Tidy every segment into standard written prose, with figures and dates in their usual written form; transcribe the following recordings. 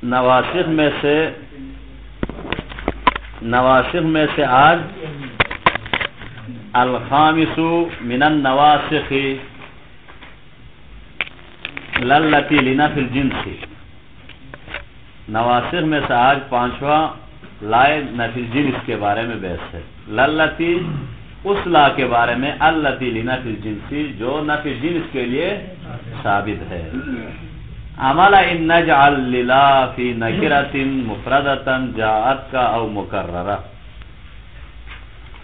نواسخ میں سے آج الخامس من النواسخ للتی لنفی الجنس، نواسخ میں سے آج پانچواں لائے نفی الجنس کے بارے میں بحث ہے۔ للتی اس لا کے بارے میں، التی لنفی الجنس جو نفی الجنس کے لیے ثابت ہے۔ عمل ان نجعل للا فی نکرۃ مفردۃ جاءت کا او مکررہ،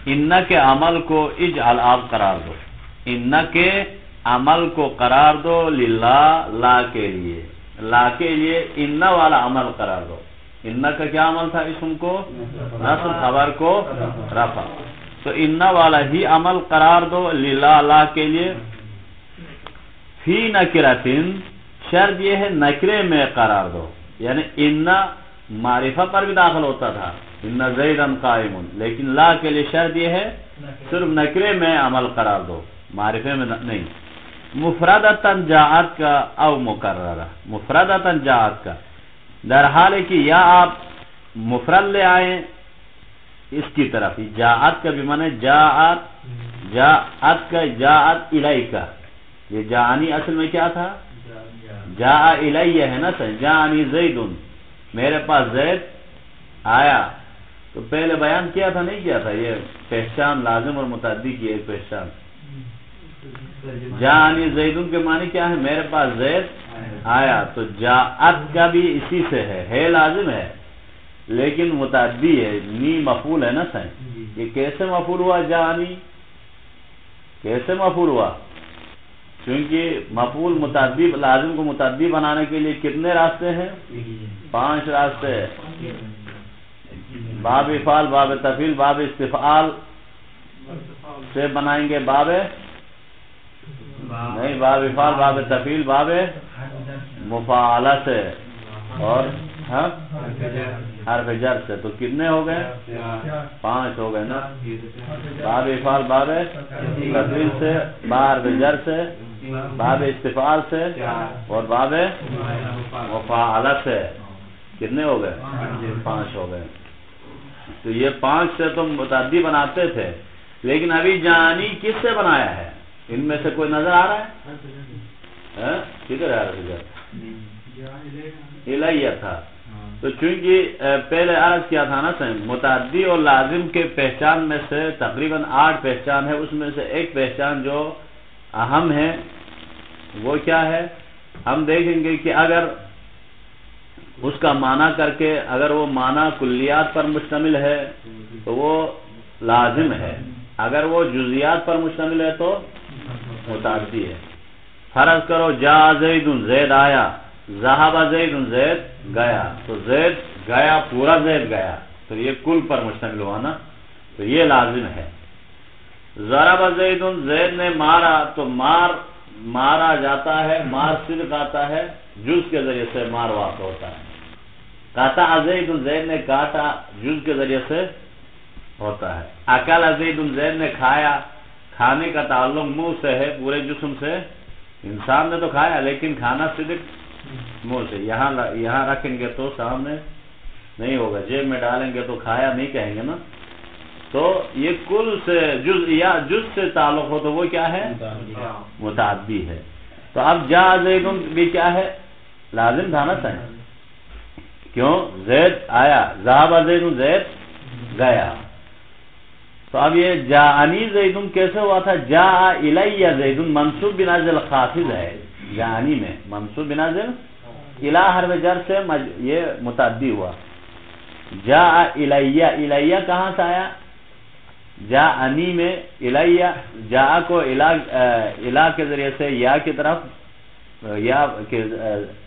ان کے عمل کو اجعل آپ قرار دو، ان کے عمل کو قرار دو للہ لا کے لیے، لا کے لیے ان والا عمل قرار دو۔ ان کا کیا عمل تھا؟ اسم کو نصب، خبر کو رفع، تو ان والا ہی عمل قرار دو للہ لا کے لیے۔ فی نکرۃ شرط یہ ہے نکرے میں قرار دو، یعنی ان معرفہ پر بھی داخل ہوتا تھا، ان زیدن قائم، لیکن لا کے لیے شرط یہ ہے صرف نکرے میں عمل قرار دو، معرفے میں نہیں۔ مفردتاً جاءت کا او مکررہ، مفردتاً جاءت کا در حال ہے کہ یا آپ مفرد لے آئیں اس کی طرف، جاءت کا بھی معنی جاءت، جاءت کا جاءت الیکا، یہ جاءنی اصل میں کیا تھا؟ جاء الیہ ہے نا، جاءنی زید، میرے پاس زید آیا، تو پہلے بیان کیا تھا نہیں کیا تھا؟ یہ پہچان لازم اور متعدی کی ایک پہچان۔ جاءنی زیدن کے معنی کیا ہے؟ میرے پاس زید آیا، تو جاءت کا بھی اسی سے ہے لازم ہے لیکن متعدی ہے، نی مفعول ہے نا سائن۔ یہ کیسے مفعول ہوا جاءنی؟ کیسے مفعول ہوا؟ کیونکہ مفعول متعدی، لازم کو متعدی بنانے کے لیے کتنے راستے ہیں؟ 5 راستے ہیں، باب افعال، باب تفعیل، باب استفعال سے بنائیں گے، باب نہیں، باب افعال، باب تفعیل، باب مفاعلہ سے، اور حرف جر سے، تو کتنے ہو گئے؟ 5 ہو گئے نا۔ باب افعال، باب تفعیل سے، باب حرف جر سے، باب استفعال سے، اور باب مفاعلہ سے، کتنے ہو گئے؟ 5 ہو گئے۔ تو یہ 5 سے تم متعدی بناتے تھے، لیکن ابھی جانی کس سے بنایا ہے؟ ان میں سے کوئی نظر آ رہا ہے؟ کدھر ہے حرف جر؟ الیہ تھا، تو چونکہ پہلے عرض کیا تھا نا متعدی اور لازم کے پہچان میں سے تقریباً 8 پہچان ہے، اس میں سے ایک پہچان جو اہم ہے وہ کیا ہے؟ ہم دیکھیں گے کہ اگر اس کا معنی کر کے، اگر وہ معنی کلیات پر مشتمل ہے تو وہ لازم ہے، اگر وہ جزیات پر مشتمل ہے تو متعدی ہے۔ فرض کرو جاء زید، زید آیا، ذهب زید، زید گیا، تو زید گیا، پورا زید گیا، تو یہ کل پر مشتمل ہوا نا، تو یہ لازم ہے۔ ضرب زید، زید نے مارا، تو مارا جاتا ہے، مار صدق آتا ہے، جز کے ذریعے سے مار واقع ہوتا ہے۔ قطع زید، زید نے کاٹا، جز کے ذریعے سے ہوتا ہے۔ اکل زید، زید نے کھایا، کھانے کا تعلق منہ سے ہے، پورے جسم سے، انسان نے تو کھایا لیکن کھانا صدق منہ سے، یہاں رکھیں گے تو سامنے نہیں ہوگا، جیب میں ڈالیں گے تو کھایا نہیں کہیں گے نا، تو یہ کل سے جز سے تعلق ہو تو وہ کیا ہے؟ متعدی ہے۔ تو اب جاء زید بھی کیا ہے؟ لازم تھا نا صحیح، کیوں؟ زید آیا، ذهب زید، زید گیا، تو اب یہ جاءنی زید کیسے ہوا تھا؟ جاء الیہ زید منصوب بنازل خافض ہے، جاءنی میں منصوب بنازل الہ حرف جر سے یہ متعدی ہوا۔ جاء الیہ، الیہ کہاں سے آیا؟ جاءنی میں الیہ، جاء کو الہ کے ذریعے سے یا کی طرف، یا کہ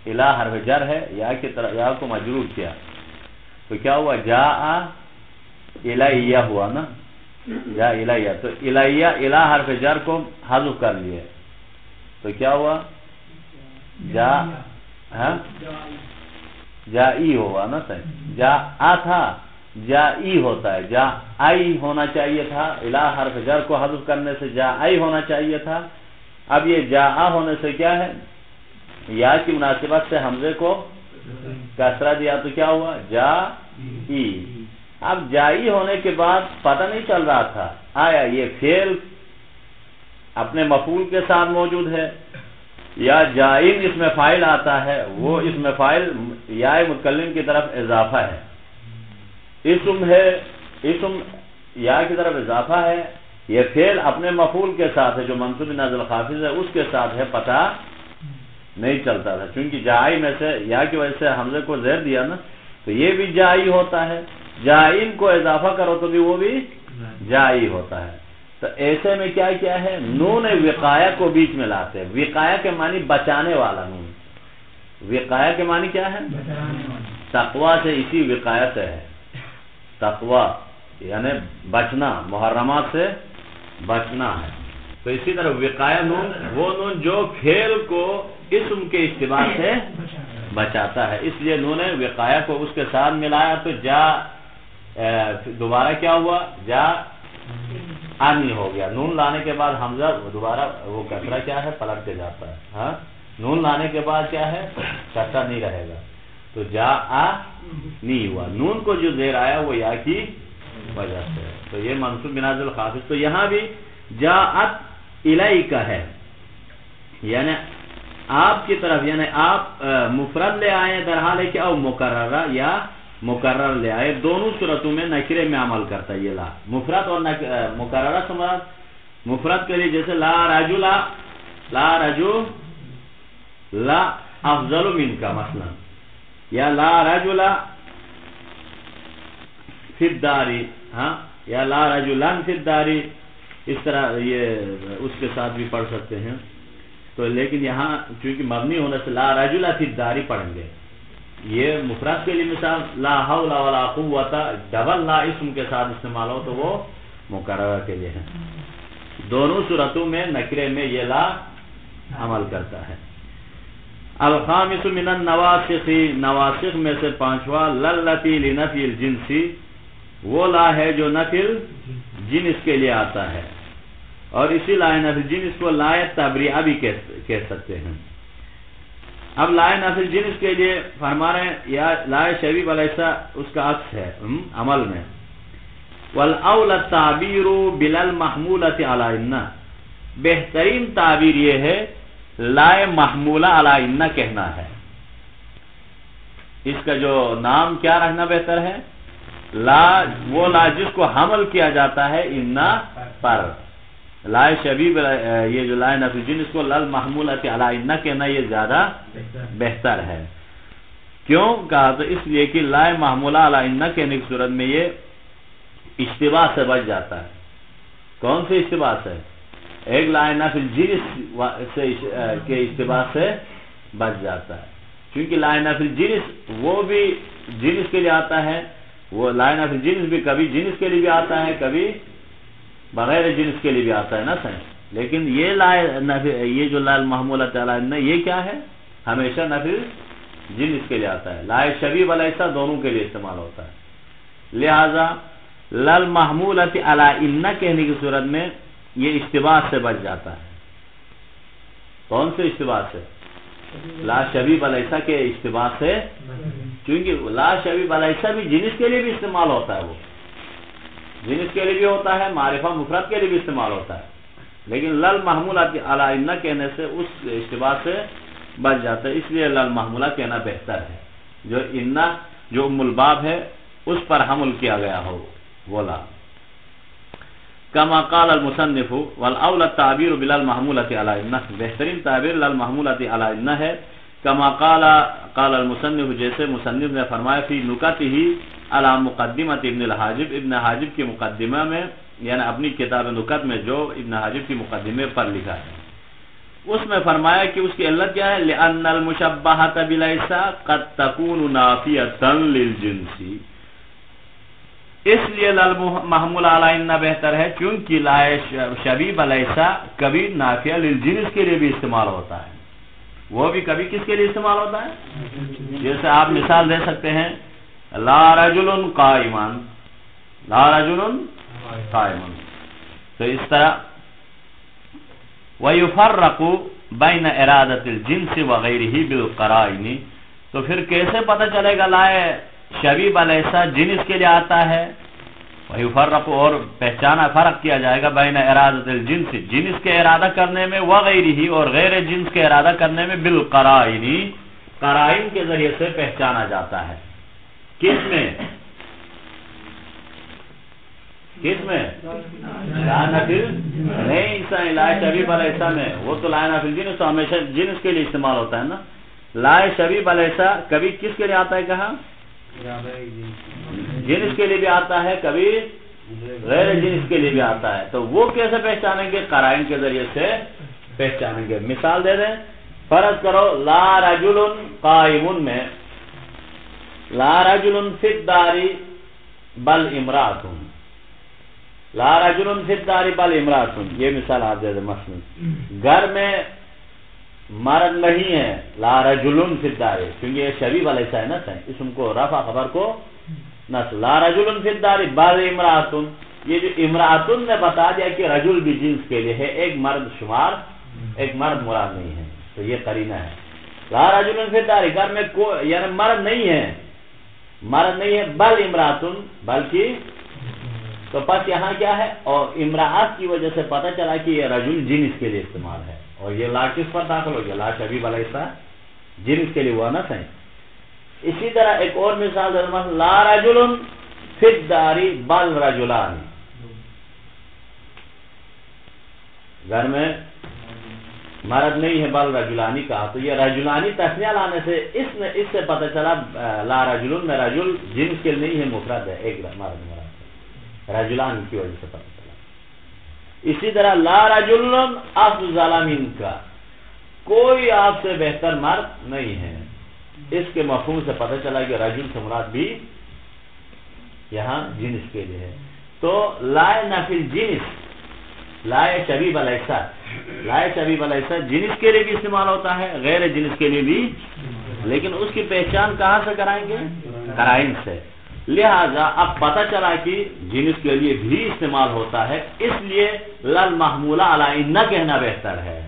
الہ حرف جر ہے، یا کی طرف یا کو مجرور کیا، تو کیا ہوا؟ جاء الیہ ہوا نا، جاء الیہ، تو الیہ الہ حرف جر کو حذف کر لیے، تو کیا ہوا؟ جائی ہوا نا صحیح، جاء تھا جائی ہوتا ہے، جائی ہونا چاہیے تھا، الا حرف جر کو حذف کرنے سے جائی ہونا چاہیے تھا۔ اب یہ جا ہونے سے کیا ہے، یا کی مناسبت سے حمزے کو کسرہ دیا تو کیا ہوا، جائی۔ اب جائی ہونے کے بعد پتہ نہیں چل رہا تھا آیا یہ فعل اپنے مفعول کے ساتھ موجود ہے یا جائن اس میں فاعل آتا ہے، وہ اس میں فاعل یا متکلم کی طرف اضافہ ہے، اسم ہے، اسم یا کی طرف اضافہ ہے، یہ فعل اپنے مفعول کے ساتھ ہے جو منصوب نازل خافض ہے اس کے ساتھ ہے، پتہ نہیں چلتا تھا، چونکہ جائی میں سے یا کی وجہ سے حمزے کو زیر دیا نا، تو یہ بھی جائی ہوتا ہے، جائن کو اضافہ کرو تو بھی وہ بھی جائی ہوتا ہے۔ تو ایسے میں کیا کیا ہے، نون وقایہ کو بیچ میں لاتے ہیں۔ وقایہ کے معنی بچانے والا، نون وقایہ کے معنی کیا ہے، تقوی سے، اسی وقایہ سے ہے، تقوی یعنی بچنا، محرمات سے بچنا ہے۔ تو اسی طرح وقایہ نون وہ نون جو فعل کو اسم کے اشتباہ سے بچاتا ہے، اس لیے نون وقایہ کو اس کے ساتھ ملایا تو جا دوبارہ کیا ہوا، جا آنی ہو گیا۔ نون لانے کے بعد حمزہ دوبارہ وہ کسرہ کیا ہے، پلٹ کے جاتا ہے، ہاں نون لانے کے بعد کیا ہے، کسرہ نہیں رہے گا، تو جا آ نہیں ہوا، نون کو جو زیر آیا وہ یا کی وجہ سے، تو یہ منصوب بنازل خافض۔ تو یہاں بھی جاءت الیک ہے، یعنی آپ کی طرف، یعنی آپ مفرد لے آئے در حال ہے کہ او مکررہ یا مکرر لے آئے، دونوں صورتوں میں نکرے میں عمل کرتا ہے یہ لا، مفرد اور مکررہ سمجھ، مفرد کے لیے جیسے لا رجلا، لا رجو لا افضل منک مثلا، یا لا رجلا فی الدار، ہاں یا لا رجلان فی الدار، اس طرح یہ اس کے ساتھ بھی پڑھ سکتے ہیں۔ تو لیکن یہاں چونکہ مبنی ہونے سے لا رجل فی الدار پڑھیں گے، یہ مفرد کے لیے مثال لا حول ولا قوت ڈبل لا اسم کے ساتھ استعمال ہو تو وہ مکررہ کے لیے ہے، دونوں صورتوں میں نکرے میں یہ لا عمل کرتا ہے۔ الخامس من النواسخ، نواسخ میں سے پانچواں، للتی لنفی الجنسی، وہ لا ہے جو نفی الجنس کے لیے آتا ہے، اور اسی لا نفی الجنس کو لا تبریہ بھی کہہ سکتے ہیں۔ اب لا نفی الجنس کے لیے فرما رہے ہیں یا لا شبیہ ولیسا اس کا عکس ہے عمل میں، والاول التعبیر بلا المحمولۃ علی ان، بہترین تعبیر یہ ہے لا محمولہ علی ان کہنا ہے، اس کا جو نام کیا رکھنا بہتر ہے، لا وہ لا جس کو حمل کیا جاتا ہے ان پر، لا شبیب، یہ جو لا نفی جن اس کو لل محمولۃ علی ان کہنا یہ زیادہ بہتر ہے۔ کیوں کہا، تو اس لیے کہ لا محمولہ علی ان کہنے کی صورت میں یہ اشتباہ سے بچ جاتا ہے۔ کون سے اشتباہ سے؟ ایک لا نفی جنس کے اشتباہ سے بچ جاتا ہے، کیونکہ لا نفی جنس وہ بھی جنس کے لیے آتا ہے، وہ لا نفی جنس بھی کبھی جنس کے لیے بھی آتا ہے، کبھی بغیر جنس کے لیے بھی آتا ہے نا صحیح، لیکن یہ لا نفی، یہ جو لا محمولۃ علی ان یہ کیا ہے، ہمیشہ نفی جنس کے لیے آتا ہے، لا شبیہ ولیسا دونوں کے لیے استعمال ہوتا ہے، لہذا لل محمولۃ علی ان کہنے کی صورت میں یہ اشتباہ سے بچ جاتا ہے۔ کون سے اشتباہ سے؟ لا شبیہ ولیسا کے اشتباہ سے، کیونکہ لا شبیہ ولیسا بھی جنس کے لیے بھی استعمال ہوتا ہے، وہ جنس کے لیے بھی ہوتا ہے، معرفہ مفرد کے لیے بھی استعمال ہوتا ہے، لیکن لل محمولۃ علی ان کہنے سے اس اشتباہ سے بچ جاتا ہے، اس لیے لل محمولہ کہنا بہتر ہے، جو ان جو ام الباب ہے اس پر حمل کیا گیا ہو وہ لا۔ کما قال المصنف والاول التعبیر بالمحمولۃ علی ان، بہترین تعبیر للمحمولۃ علی ان ہے، کما قال المصنف جیسے مصنف نے فرمایا فی نکتہ علی مقدمۃ ابن الحاجب، ابن حاجب کی مقدمہ میں، یعنی اپنی کتاب نکت میں جو ابن حاجب کی مقدمے پر لکھا ہے، اس میں فرمایا کہ اس کی علت کیا ہے، لأن المشبہۃ بلیس قد تکون نافیۃ للجنس، اس لیے لل محمول علی ان بہتر ہے، کیونکہ لا شبیہ ولیسا کبھی نافیہ للجنس کے لیے بھی استعمال ہوتا ہے، وہ بھی کبھی کس کے لیے استعمال ہوتا ہے، جیسے آپ مثال دے سکتے ہیں لا رجل قائما، لا رجل قائما. تو اس طرح وَيُفَرَّقُ بَيْنَ إِرَادَةِ الْجِنْسِ وَغَيْرِهِ بِالْقَرَائِنِ. تو پھر کیسے پتہ چلے گا لائے شبیب علیسا جنس کے لیے آتا ہے؟ وَيُفَرَّقُ اور پہچانا فرق کیا جائے گا بین ارادۃ الجنس جنس کے ارادہ کرنے میں، وغیرہ اور غیر جنس کے ارادہ کرنے میں، بالقرائن قرائن کے ذریعے سے پہچانا جاتا ہے. کس میں؟ کس میں؟ لا نفل نہیں لا شبیب علیسا میں. وہ تو لا نفل جنس تو ہمیشہ جنس کے لیے استعمال ہوتا ہے نا. لا شبیب علیسا کبھی کس کے لیے آتا ہے؟ کہا جنس کے لیے بھی آتا ہے، کبھی غیر جنس کے لیے بھی آتا ہے. تو وہ کیسے پہچانیں گے؟ قرائن کے ذریعے سے پہچانیں گے. مثال دے دیں. فرض کرو لا رجل قائم میں لا رجل فی الدار بل امرأۃ، لا رجل فی الدار بل امرأۃ. یہ مثال آپ دے دیں. مثلا گھر میں مرد نہیں ہے، لا رجل فی الدار، کیونکہ یہ شبیب علیسا ہے نا، اسم کو رفع خبر کو نصب. لا رجل فی الدار بل امرأۃ، یہ جو امرأۃ نے بتا دیا کہ رجل بھی جنس کے لیے ہے، ایک مرد شمار، ایک مرد مراد نہیں ہے. تو یہ قرینہ ہے. لا رجل فی الدار گھر میں یعنی مرد نہیں ہے، مرد نہیں ہے، بل امرأۃ بلکہ. تو پس یہاں کیا ہے؟ اور امرأت کی وجہ سے پتہ چلا کہ یہ رجل جنس کے لیے استعمال ہے. اور یہ لا کس پر داخل ہو گیا؟ لا شبیب علیسا جنس کے لیے ہوا نا صحیح. اسی طرح ایک اور مثال لا رجل فی الدار بل رجلان، گھر میں مرد نہیں ہے بل رجلانی کہا. تو یہ رجلانی تسنیہ لانے سے اس سے پتہ چلا لا رجل میں رجل جنس کے لیے نہیں ہے، مفرد ہے، ایک مرد مراد ہے. رجلان کی وجہ سے پتہ چلا. اسی طرح لا رجل افضل منک، کوئی آپ سے بہتر مرد نہیں ہے. اس کے مفہوم سے پتہ چلا کہ رجل سے مراد بھی یہاں جنس کے لیے ہے. تو لائے نفل جنس لائے شبیب علیسا، لائے شبیب علیسا جنس کے لیے بھی استعمال ہوتا ہے، غیر جنس کے لیے بھی، لیکن اس کی پہچان کہاں سے کرائیں گے؟ قرائن سے. لہذا اب پتہ چلا کہ جنس کے لیے بھی استعمال ہوتا ہے، اس لیے لل محمولہ علی ان کہنا بہتر ہے.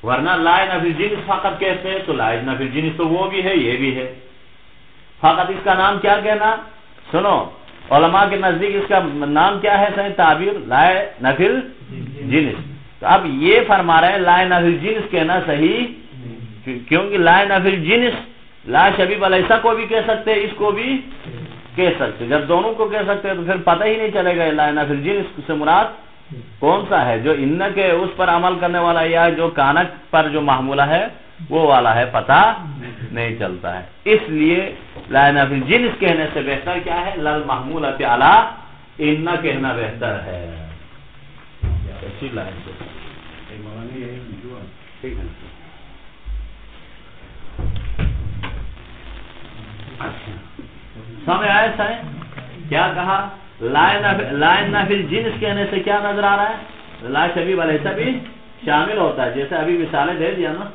ورنہ لائے نفل جنس فقط کہتے ہیں تو لائے نفل جنس تو وہ بھی ہے یہ بھی ہے. فقط اس کا نام کیا کہنا؟ سنو، علماء کے نزدیک اس کا نام کیا ہے؟ صحیح تعبیر لائے نفل جنس. تو اب یہ فرما رہے ہیں لائے نفل جنس کہنا صحیح، کیونکہ لائے نفل جنس لا شبیب علیسا کو بھی کہہ سکتے ہیں، اس کو بھی کہہ سکتے. جب دونوں کو کہہ سکتے ہیں تو پھر پتہ ہی نہیں چلے گا لائے نفل جنس سے مراد کون سا ہے، جو ان کے اس پر عمل کرنے والا یا جو کانک پر جو محمولہ ہے وہ والا ہے، پتہ نہیں چلتا ہے. اس لیے لائے نفل جنس کہنے سے بہتر کیا ہے؟ لل محمولہ علی ان کہنا بہتر ہے. اچھی لائن سے سمجھ آئے سائیں؟ کیا کہا؟ لائن نفل جنس کہنے سے کیا نظر آ رہا ہے؟ لا شبیب علیسا بھی شامل ہوتا ہے، جیسے ابھی مثالیں دے دیا نا.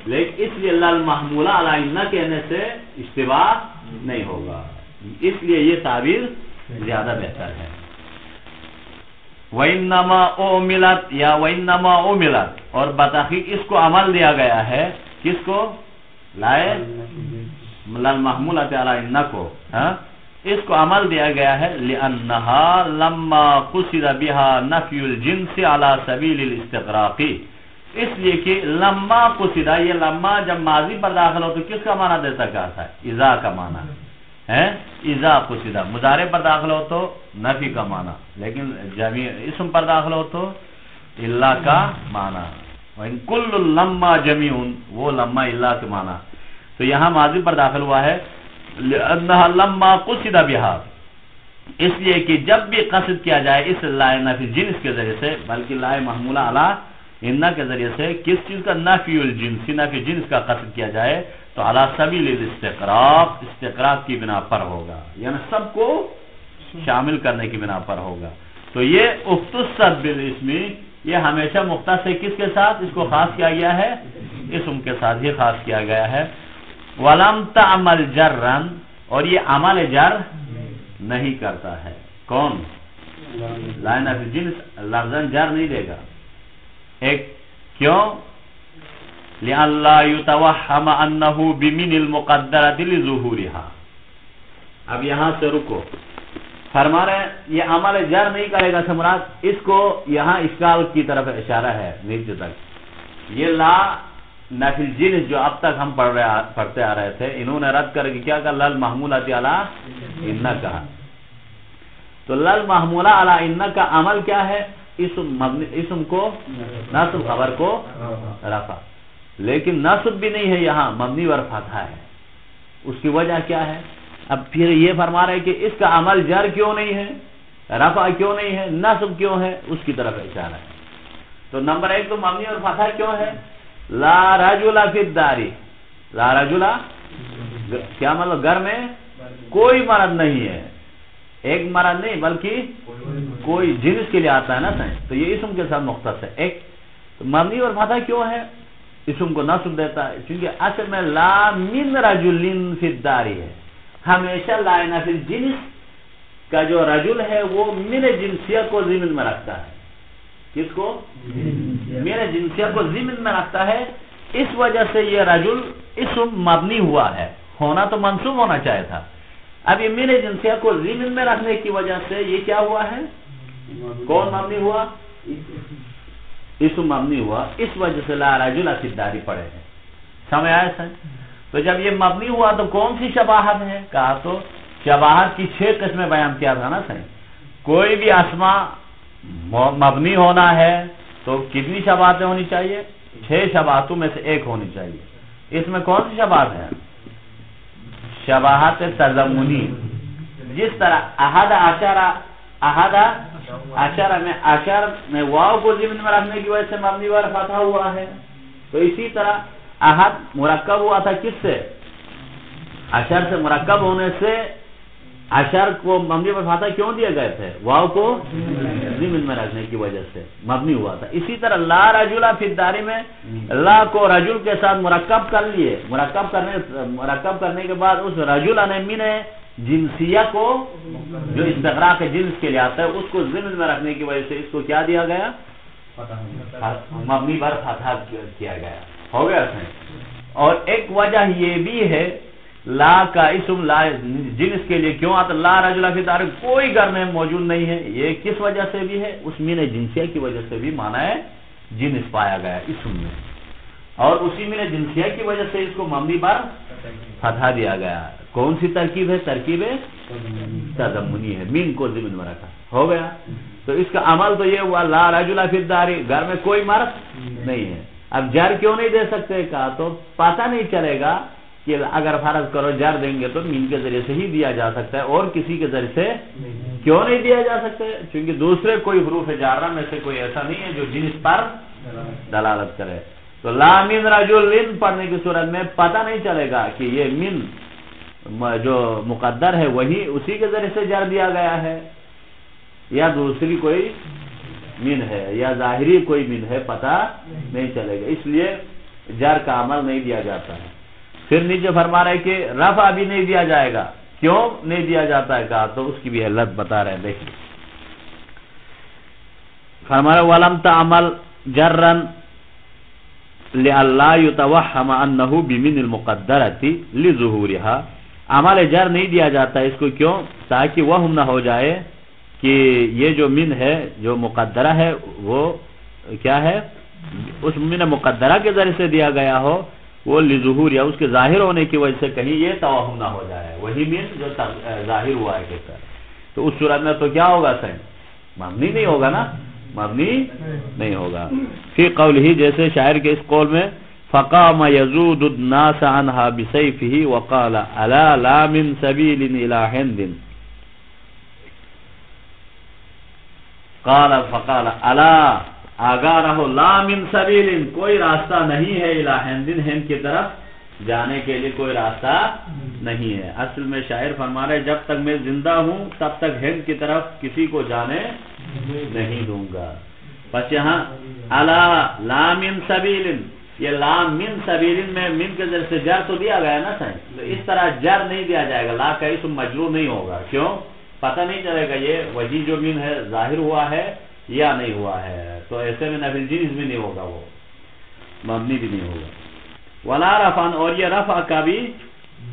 لیکن اس لیے لل محمولہ علی ان کہنے سے اشتباہ نہیں ہوگا، اس لیے یہ تعبیر زیادہ بہتر ہے. وَإِنَّمَا أُعْمِلَتْ یا وَإِنَّمَا أُعْمِلَتْ اور بتحقیق اس کو عمل دیا گیا ہے. کس کو؟ لائے للمحمولۃ علی ان کو، اس کو عمل دیا گیا ہے لأنها لما قصد بها نفی الجنس علی سبیل الاستغراق، اس لیے کہ لما قصد، یہ لما جب ماضی پر داخل ہو تو کس کا معنی دیتا کیا تھا؟ اذا کا معنی ہے. اذا قصد مضارع پر داخل ہو تو نفی کا معنی، لیکن جمع اسم پر داخل ہو تو الا کا معنی. وَإِن كُلُّ لَمَّا جَمِيعٌ وہ لما الا کے معنی. تو یہاں ماضی پر داخل ہوا ہے لأنها لما قصد بها، اس لیے کہ جب بھی قصد کیا جائے اس لائے نفی جنس کے ذریعے سے، بلکہ لائے محمولہ علی ان کے ذریعے سے کس چیز کا؟ نفی الجنس، نفی جنس کا قصد کیا جائے تو علی سبیل الاستغراق، استغراق کی بنا پر ہوگا، یعنی سب کو شامل کرنے کی بنا پر ہوگا. تو یہ اختص بالاسم، یہ ہمیشہ مختص ہے کس کے ساتھ؟ اس کو خاص کیا گیا ہے، اسم کے ساتھ ہی خاص کیا گیا ہے. وَلَمْ تَعْمَلْ جَرًّا، اور جر اور یہ عمل جر نہیں کرتا ہے. کون؟ لا نفی جنس لفظاً جر نہیں دے گا. ایک کیوں؟ لِأَلَّا يُتَوَحَّمَ أَنَّهُ بِمِنِ الْمُقَدَّرَةِ لِظُهُورِهَا. اب یہاں سے رکو. فرما رہے ہیں یہ عمل جر نہیں کرے گا سے مراد اس کو یہاں اشکال کی طرف اشارہ ہے نیچے تک. یہ لا نفی الجنس جو اب تک ہم پڑھتے آ رہے تھے انہوں نے رد کر کے کیا کہا؟ لل محمولۃ علی ان کہا. تو لل محمولہ علی ان کا عمل کیا ہے؟ اسم کو نصب، خبر کو رفع. لیکن نصب بھی نہیں ہے یہاں، مبنی ور فتح ہے. اس کی وجہ کیا ہے؟ اب پھر یہ فرما رہے کہ اس کا عمل جر کیوں نہیں ہے، رفع کیوں نہیں ہے، نصب کیوں ہے، اس کی طرف اشارہ ہے. تو نمبر ایک تو مبنی اور فتح کیوں ہے؟ لا رجل فی الدار. لا رجل کیا مطلب؟ گھر میں کوئی مرد نہیں ہے. ایک مرد نہیں بلکہ کوئی جنس کے لیے آتا ہے نا سائن، تو یہ اسم کے ساتھ مختص ہے. ایک مبنی اور فتح کیوں ہے؟ اسم کو نصب دیتا ہے کیونکہ اصل میں لا من رجل فی الدار ہے. ہمیشہ لا نفی الجنس کا جو رجل ہے وہ من جنسیہ کو ضمن میں رکھتا ہے. کس کو؟ من جنسیہ کو ضمن میں رکھتا ہے. اس وجہ سے یہ رجل اسم مبنی ہوا ہے، ہونا تو منصوب ہونا چاہیے تھا. اب یہ من جنسیہ کو ضمن میں رکھنے کی وجہ سے یہ کیا ہوا ہے؟ کون مبنی ہوا؟ اسم مبنی ہوا. اس وجہ سے لا رجل فی الدار پڑے ہیں. سمجھ آیا سر؟ تو جب یہ مبنی ہوا تو کون سی شباہت ہے؟ کہا تو شباہت کی 6 قسمیں بیان کیا تھا نا سر. کوئی بھی اسما مبنی ہونا ہے تو کتنی شباہتیں ہونی چاہیے؟ 6 شباہتوں میں سے ایک ہونی چاہیے. اس میں کون سی شباہت ہے؟ شباہت تضمنی. جس طرح احد اشارہ میں اشار میں واو کو ضمن میں رکھنے کی وجہ سے مبنی ور فتح ہوا ہے، تو اسی طرح احد مرکب ہوا تھا کس سے؟ اشار سے. مرکب ہونے سے اشار کو مبنی ور فتح کیوں دیے گئے تھے؟ واو کو ضمن میں رکھنے کی وجہ سے مبنی ہوا تھا. اسی طرح لا رجل فی الدار میں لا کو رجل کے ساتھ مرکب کر لیے. مرکب کرنے کے بعد اس رجل نے من جنسیہ کو جو استغراق جنس کے لیے آتا ہے اس کو ضمن میں رکھنے کی وجہ سے اس کو کیا دیا گیا؟ مبنی پر فتح کیا گیا. ہو گیا سر. اور ایک وجہ یہ بھی ہے لا کا اسم لا جنس کے لیے کیوں آتا؟ لا رجل فی الدار کوئی گھر میں موجود نہیں ہے. یہ کس وجہ سے بھی ہے؟ اس من جنسیہ کی وجہ سے بھی معنی جنس پایا گیا اسم میں، اور اسی من جنسیہ کی وجہ سے اس کو مبنی پر فتح دیا گیا. کون سی ترکیب ہے؟ ترکیب تضمنی ہے. من کو ضمن میں رکھا. ہو گیا. تو اس کا عمل تو یہ ہوا لا رجل فی الدار، گھر میں کوئی مرد نہیں ہے. اب جر کیوں نہیں دے سکتے؟ کہا تو پتہ نہیں چلے گا کہ اگر فرض کرو جر دیں گے تو من کے ذریعے سے ہی دیا جا سکتا ہے اور کسی کے ذریعے سے کیوں نہیں دیا جا سکتا؟ کیونکہ دوسرے کوئی حروف جارہ میں سے کوئی ایسا نہیں ہے جو جنس پر دلالت کرے. تو لا من رجل پڑھنے کی صورت میں پتہ نہیں چلے گا کہ یہ من جو مقدر ہے وہی اسی کے ذریعے سے جر دیا گیا ہے یا دوسری کوئی من ہے یا ظاہری کوئی من ہے، پتہ نہیں چلے گا. اس لیے جر کا عمل نہیں دیا جاتا ہے. پھر نیچے فرما رہے کہ رفع بھی نہیں دیا جائے گا. کیوں نہیں دیا جاتا ہے؟ کہا تو اس کی بھی علت بتا رہے ہیں. دیکھیے فرما رہے وَلَمْ تَعْمَلْ جَرًّا لِأَلَّا يُتَوَحَّمَ أَنَّهُ بِمِنِ الْمُقَدَّرَةِ لِظُهُورِهَا. عمل جر نہیں دیا جاتا ہے اس کو کیوں؟ تاکہ وہم نہ ہو جائے کہ یہ جو من ہے جو مقدرہ ہے وہ کیا ہے؟ اس من مقدرہ کے ذریعے سے دیا گیا ہو وہ لظہور یا اس کے ظاہر ہونے کی وجہ سے کہیں یہ توہم نہ ہو جائے وہی من جو ظاہر ہوا ہے کہتا ہے. تو اس صورت میں تو کیا ہوگا سر؟ مبنی نہیں ہوگا نا، مبنی نہیں ہوگا. فی قولہ جیسے شاعر کے اس قول میں فقام یزود الناس عنها بسیفه وقال الا لا من سبیل الى ہند. قال فقال الا آگاہ رہو، لا من سبیل کوئی راستہ نہیں ہے، الى ہند ہند کی طرف جانے کے لیے کوئی راستہ نہیں ہے. اصل میں شاعر فرما رہے جب تک میں زندہ ہوں تب تک ہند کی طرف کسی کو جانے نہیں دوں گا. بس یہاں الا لا من سبیل یہ لا من سبیلن میں من کے ذریعے سے جر تو دیا گیا نا صحیح، تو اس طرح جر نہیں دیا جائے گا، لا کا اسم مجرور نہیں ہوگا، کیوں؟ پتہ نہیں چلے گا یہ وجی جو من ہے ظاہر ہوا ہے یا نہیں ہوا ہے، تو ایسے میں نفی الجنس بھی نہیں ہوگا، وہ مبنی بھی نہیں ہوگا۔ ولا رفعن، اور یہ رفع کا بھی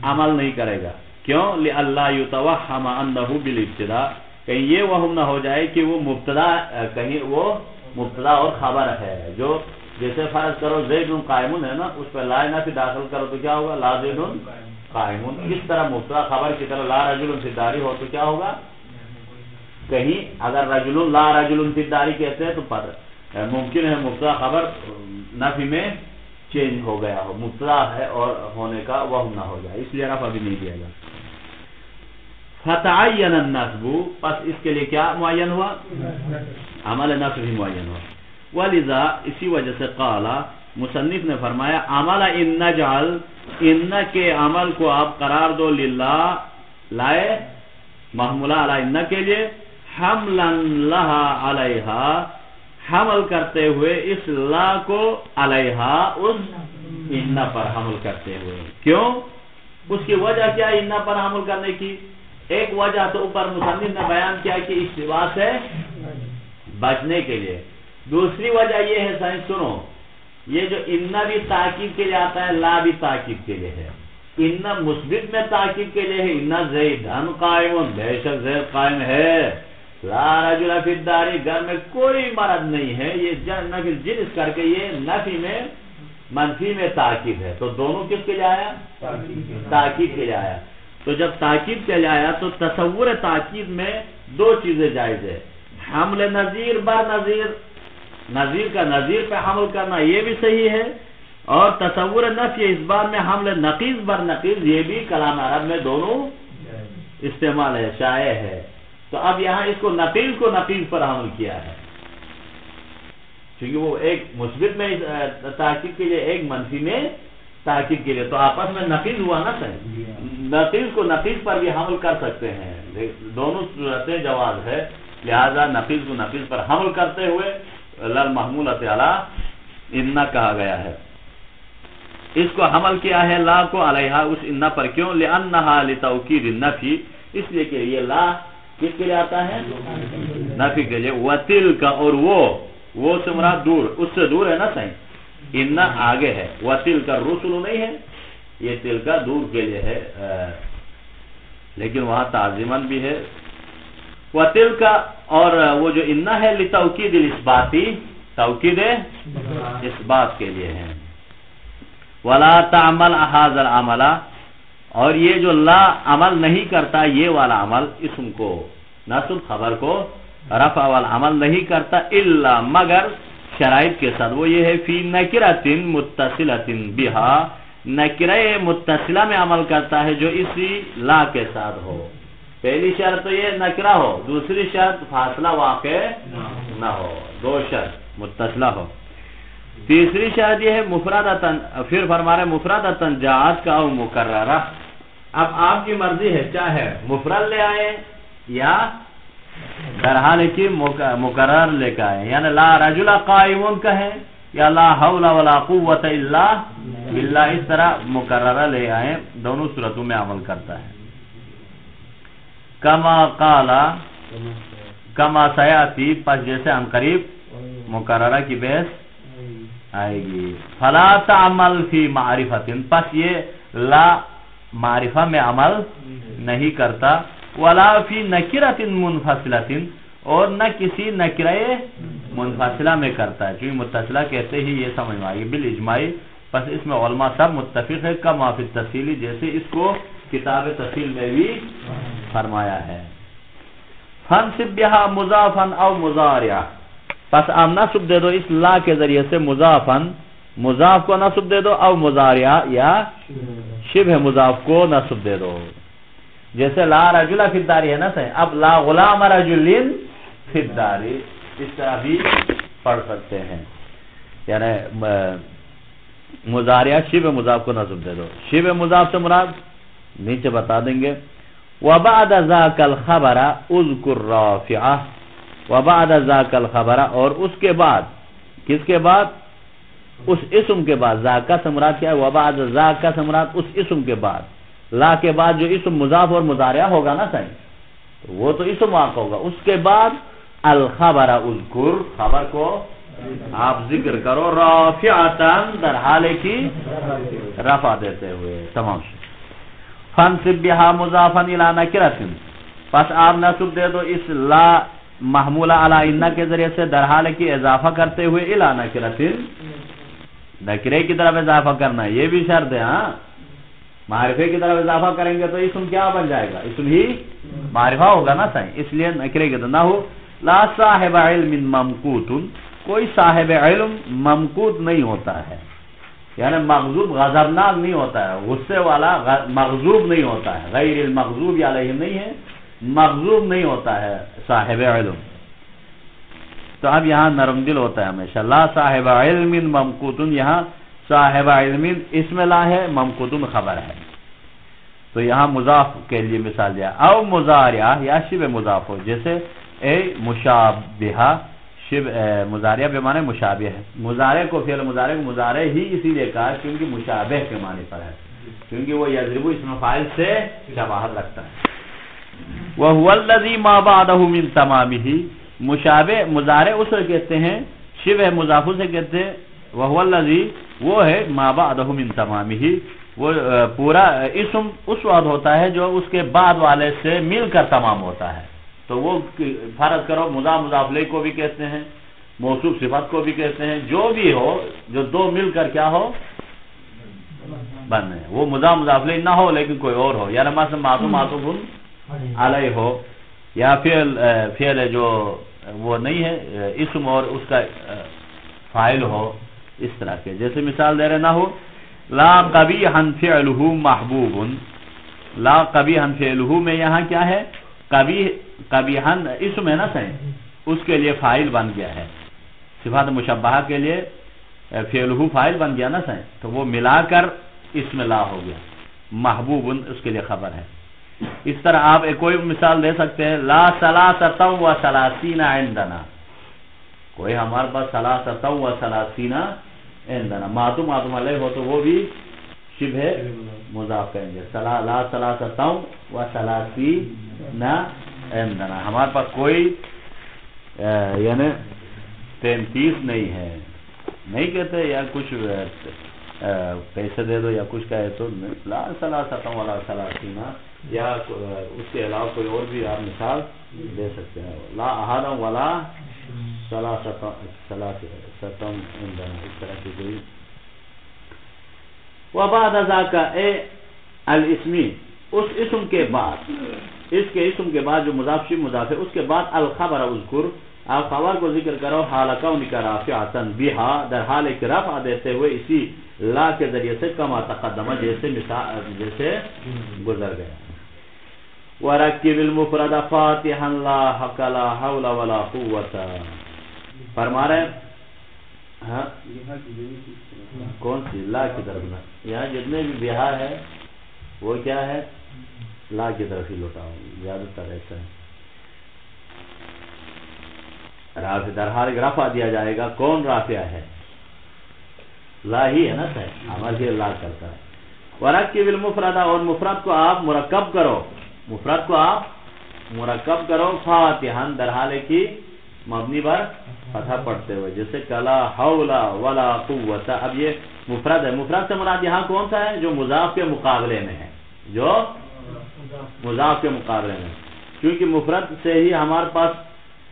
عمل نہیں کرے گا، کیوں؟ لئلا یتوہم انہ بالابتداء، کہیں یہ وہم نہ ہو جائے کہ وہ مبتدا، کہیں وہ مبتدا اور خبر ہے، جو جیسے فرض کرو زید قائم ہے نا، اس پہ لا نفی داخل کرو تو کیا ہوگا؟ لا زید قائم۔ اس طرح مبتدا خبر کی طرح لا رجل فی الدار ہو تو کیا ہوگا؟ کہیں اگر رجل لا رجل فی الدار کہتے ہیں تو ممکن ہے مبتدا خبر نفی میں چینج ہو گیا ہو، مبتدا ہے اور ہونے کا وہم نہ ہو جائے، اس لیے رفع بھی نہیں دیا گا۔ فتعین النصب، پس اس کے لیے کیا معین ہوا؟ عمل نصب ہی معین ہوا۔ ولذا، اسی وجہ سے قال، مصنف نے فرمایا عمل ان نجعل، ان کے عمل کو آپ قرار دو للہ، لائے محمولہ علی ان کے لیے، حملا لہا علیہا، حمل کرتے ہوئے اس لا کو علیہا، اس ان پر حمل کرتے ہوئے، کیوں؟ اس کی وجہ کیا ان پر حمل کرنے کی؟ ایک وجہ تو اوپر مصنف نے بیان کیا کہ اشتباہ سے بچنے کے لیے، دوسری وجہ یہ ہے سائنس سنو، یہ جو ان بھی تاکید کے لیے آتا ہے، لا بھی تاکید کے لیے ہے۔ ان مثبت میں تاکید کے لیے ہے، ان زیدن قائم، بے شک زید قائم ہے، لا رجل فی الدار، گھر میں کوئی مرد نہیں ہے، یہ نفی الجنس کر کے یہ نفی میں منفی میں تاکید ہے، تو دونوں کس کے لیے آیا؟ تاکید کے لیے آیا۔ تو جب تاکید کے لیے آیا تو تصور تاکید میں دو چیزیں جائز ہے، حمل نظیر بر نظیر، نظیر کا نظیر پہ حمل کرنا یہ بھی صحیح ہے، اور تصور نفی اس بات میں حمل نقیض بر نقیض، یہ بھی کلام عرب میں دونوں استعمال ہے، شائع ہے۔ تو اب یہاں اس کو نقیض پر حمل کیا ہے، کیونکہ وہ ایک مثبت میں تاکید کے لیے، ایک منفی میں تاکید کے لیے، تو آپس میں نقیض ہوا نا صحیح، نقیض کو نقیض پر بھی حمل کر سکتے ہیں، دونوں صورتیں جواز ہے، لہذا نقیض کو نقیض پر حمل کرتے ہوئے للمحمولۃ علی ان کہا گیا ہے۔ اس کو حمل کیا ہے لا کو علیہا، اس ان پر، کیوں؟ لأنہا لتوکید النفی، اس لیے کہ یہ لا کس کے لیے آتا ہے؟ نفی کے لیے۔ وتلک، اور وہ سے مراد دور، اس سے دور ہے نا صحیح، ان آگے ہے، وتلک الرسل نہیں ہے، یہ تلک دور کے لیے ہے، لیکن وہاں تعظیماً بھی ہے۔ وتلک، اور وہ جو ان ہے لتوکید الاثباتی، توکید اس بات کے لیے ہے۔ ولا تعمل هذا العمل، اور یہ جو لا عمل نہیں کرتا یہ والا عمل، اسم کو نصب، خبر کو رفع والا عمل نہیں کرتا، الا مگر شرائط کے ساتھ، وہ یہ ہے فی نکرۃ متصلۃ بہا، نکرہ متصلہ میں عمل کرتا ہے جو اسی لا کے ساتھ ہو۔ پہلی شرط تو یہ نکرہ ہو، دوسری شرط فاصلہ واقع نہ ہو، دو شرط متصلہ ہو۔ تیسری شرط یہ ہے مفردتاً، پھر فرما رہے مفردتاً جاءت کا او مکررہ، اب آپ کی مرضی ہے، چاہے مفرد لے آئے یا درحال کی مکرر لے کے آئے، یعنی لا رجل قائم کہیں یا لا حول ولا قوت الا باللہ، اس طرح مکررہ لے آئے، دونوں صورتوں میں عمل کرتا ہے۔ کما قال، کما سیاتی، پس جیسے ہم قریب مکررہ کی بحث آئے گی۔ فلا تعمل فی معرفت، پس یہ لا معرفہ میں عمل نہیں کرتا، ولا فی نکرۃ منفصلۃ، اور نہ کسی نکرہ منفصلہ میں کرتا ہے، چونکہ متصلہ کہتے ہی یہ سمجھ میں آئے گی بالاجماعی، پس اس میں علماء سب متفق ہے، کما فی التفصیل، جیسے اس کو کتاب تفصیل میں بھی فرمایا ہے۔ فانصب بہا مضافا او مضارعا، پس آپ نصب دے دو اس لا کے ذریعے سے مضافن، مضاف کو نصب دے دو، او مضارعا، یا شبہ مضاف کو نصب دے دو، جیسے لا رجل فی الدار ہے نا صحیح، اب لا غلام رجل فی الدار، اس طرح بھی پڑھ سکتے ہیں، یعنی مضارعہ شبہ مضاف کو نصب دے دو، شبہ مضاف سے مراد نیچے بتا دیں گے۔ وبعد ذاک الخبر اذکر رافعہ، وبعد ذاک الخبر، اور اس کے بعد، کس کے بعد؟ اس اسم کے بعد ذاکا سے مراد کیا ہے؟ وبعد ذاکا سے مراد اس اسم کے بعد، لا کے بعد جو اسم مضاف اور مضارع ہوگا نا صحیح، تو وہ تو اسم واقع ہوگا، اس کے بعد الخبر اذکر، خبر کو آپ ذکر کرو، رافعتاً در حال کی رفع دیتے ہوئے، تمام شد فانصب بها مضافا الی نکرۃ، پس آپ نصب دے دو اس لا محمولہ علی ان کے ذریعے سے در حال کی اضافہ کرتے ہوئے الی نکرۃ، نکرے کی طرف اضافہ کرنا ہے، یہ بھی شرط ہے، ہاں معرفے کی طرف اضافہ کریں گے تو اسم کیا بن جائے گا؟ اسم ہی معرفہ ہوگا نا صحیح، اس لیے نکرے کی طرف نہ ہو لا صاحب علم ممقوت، کوئی صاحب علم ممقوت نہیں ہوتا ہے، یعنی مغضوب غضبناک نہیں ہوتا ہے، غصے والا مغضوب نہیں ہوتا ہے، غیر المغضوب علیہم نہیں ہے، مغضوب نہیں ہوتا ہے صاحب علم، تو اب یہاں نرم دل ہوتا ہے ہمیشہ، لا صاحب علم ممقوت، یہاں صاحب علم اسم لا ہے، ممقوت خبر ہے، تو یہاں مضاف کے لیے مثال دیا، او مضارع یا شبہ مضاف ہو، جیسے اے مشابہہ، شبہ مضارع بے معنی مشابہ ہے، مضارع کو فعل مضارع کو مضارع ہی اسی لیے کہا کیونکہ مشابہ کے معنی پر ہے، کیونکہ وہ یضرب اسم فاعل سے شباہت رکھتا ہے، وَهُوَ الَّذِي مَا بَعْدَهُ مِن تَمَامِهِ، مشابہ مضارع اسے کہتے ہیں، شبہ مضاف سے کہتے ہیں، وَهُوَ الَّذِي وہ ہے ما بعدہ من تمامہ، وہ پورا اسم اس وقت ہوتا ہے جو اس کے بعد والے سے مل کر تمام ہوتا ہے، تو وہ فرض کرو مضاف مضاف الیہ کو بھی کہتے ہیں، موصوف صفت کو بھی کہتے ہیں، جو بھی ہو جو دو مل کر کیا ہو بنے، وہ مضاف مضاف الیہ نہ ہو لیکن کوئی اور ہو، یعنی مثلا معطوف معطوف علیہ ہو، یا فعل جو وہ نہیں ہے اسم اور اس کا فاعل ہو، اس طرح کے، جیسے مثال دے رہے نہ ہو لا قبیحا فعلہ محبوب، لا قبیحا فعلہ میں یہاں کیا ہے؟ قبیحا اسم ہے نا صحیح، اس کے لیے فاعل بن گیا ہے، صفات مشبہہ کے لیے فعلہ فاعل بن گیا نا صحیح، تو وہ ملا کر اسم لا ہو گیا، محبوب اس کے لیے خبر ہے، اس طرح آپ ایک کوئی مثال دے سکتے ہیں، لا ثلاثۃ و ثلاثین عندنا، کوئی ہمارے پاس ثلاثۃ و ثلاثین عندنا، معطوف علیہ ہو تو وہ بھی شبہ مضاف کہیں گے، لا ثلاثۃ و ثلاثین عندنا، ہمارے پاس کوئی یعنی 33 نہیں ہے، نہیں کہتے یا کچھ پیسے دے دو یا کچھ کہے تو لا ثلاثۃ ولا ثلاثین، یا اس کے علاوہ کوئی اور بھی آپ مثال دے سکتے ہیں، لا احد ولا ثلاثۃ عندنا، اس طرح کی کوئی، وبعد ذاک اے الاسمی، اس اسم کے بعد، اس کے اسم کے بعد جو مضاف شبہ مضاف ہے، اس کے بعد الخبر اذکر، آپ خبر کو ذکر کرو، حال کونک رافعۃ بہا، در حال کہ رفع دیتے ہوئے اسی لا کے ذریعے سے، کما تقدمہ جیسے گزر گیا، وَرَكِّبِ الْمُفْرَدَ فَاتِحًا لَا حَقَّ لَا حَوْلَ وَلَا قُوَّةَ، فرما رہے ہیں ہاں کون سی؟ لا کی طرف نا، یہاں جتنے بھی بہا ہے وہ کیا ہے؟ لا کی طرف ہی لوٹاؤ، زیادہ تر ایسا ہے، رافع در حال رفع دیا جائے گا، کون رافع ہے؟ لا ہی ہے نا صحیح، عمل ہی لا کرتا ہے، وَرَكِّبِ الْمُفْرَدَ، اور مفرد کو آپ مرکب کرو، مفرد کو آپ مرکب کرو، فاتحاً در حال کی مبنی پر فتح پڑھتے ہوئے، جیسے کلا حول ولا قوت، اب یہ مفرد ہے، مفرد سے مراد یہاں کون سا ہے؟ جو مضاف کے مقابلے میں ہے، جو مضاف کے مقابلے میں، کیونکہ مفرد سے ہی ہمارے پاس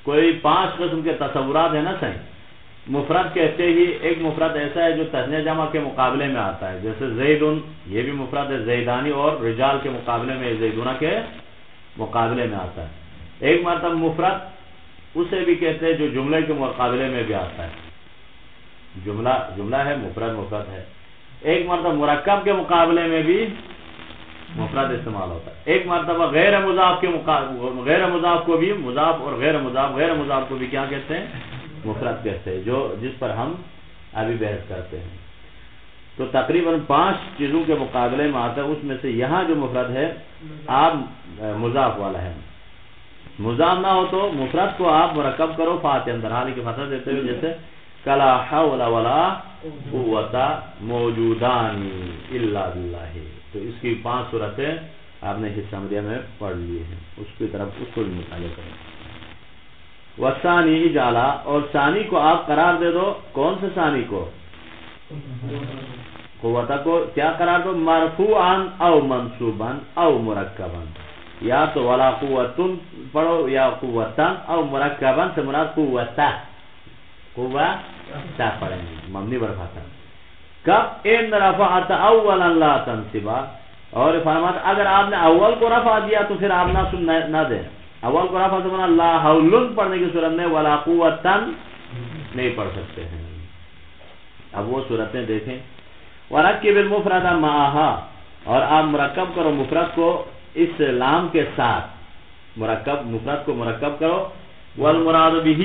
کوئی 5 قسم کے تصورات ہیں نا صحیح، مفرد کہتے ہی ایک مفرد ایسا ہے جو تثنیہ جمع کے مقابلے میں آتا ہے، جیسے زیدن، یہ بھی مفرد ہے، زیدانی اور رجال کے مقابلے میں، زیدونہ کے مقابلے میں آتا ہے، ایک مرتبہ مفرد اسے بھی کہتے ہیں جو جملے کے مقابلے میں بھی آتا ہے، جملہ ہے، مفرد ہے، ایک مرتبہ مرکب کے مقابلے میں بھی مفرد استعمال ہوتا ہے، ایک مرتبہ غیر مضاف کے غیر مضاف کو بھی مضاف اور غیر مضاف کو بھی کیا کہتے ہیں؟ مفرد کہتے ہیں، جس پر ہم ابھی بحث کرتے ہیں، تو تقریباً 5 چیزوں کے مقابلے میں آتا ہے، اس میں سے یہاں جو مفرد ہے آپ مضاف والا ہے، مضاف نہ ہو تو مفرد کو آپ مرکب کرو، فاتحاً در حال کی فتح دیتے ہوئے، جیسے کلا حول ولا قوتا موجودان الا باللہ. تو اس کی 5 صورتیں آپ نے حصہ مدیہ میں پڑھ لی ہیں، اس کی طرف اس کو بھی مطالعہ کریں. وثانی اجالا، اور ثانی کو آپ قرار دے دو. کون سے ثانی کو؟ قوتا کو کیا قرار دو؟ مرفوعا او منصوبا او مرکبا. یا تو ولا قوتن پڑھو یا قوتن، او مرکبا سے مراد قوتا، قوتا پڑھیں گے مبنی برفاتا. کب؟ ان رفعت اولا لا تنصبا. اور فرماتا اگر آپ نے اول کو رفع دیا تو پھر آپ نہ دیں. اول کو رفع سے لا حولن پڑھنے کی صورت میں ولا قوتن نہیں پڑھ سکتے ہیں. اب وہ صورتیں دیکھیں. ورکب المفرد معها، اور آپ مرکب کرو مفرد کو اس لام کے ساتھ. مفرد کو مرکب کرو. والمراد به،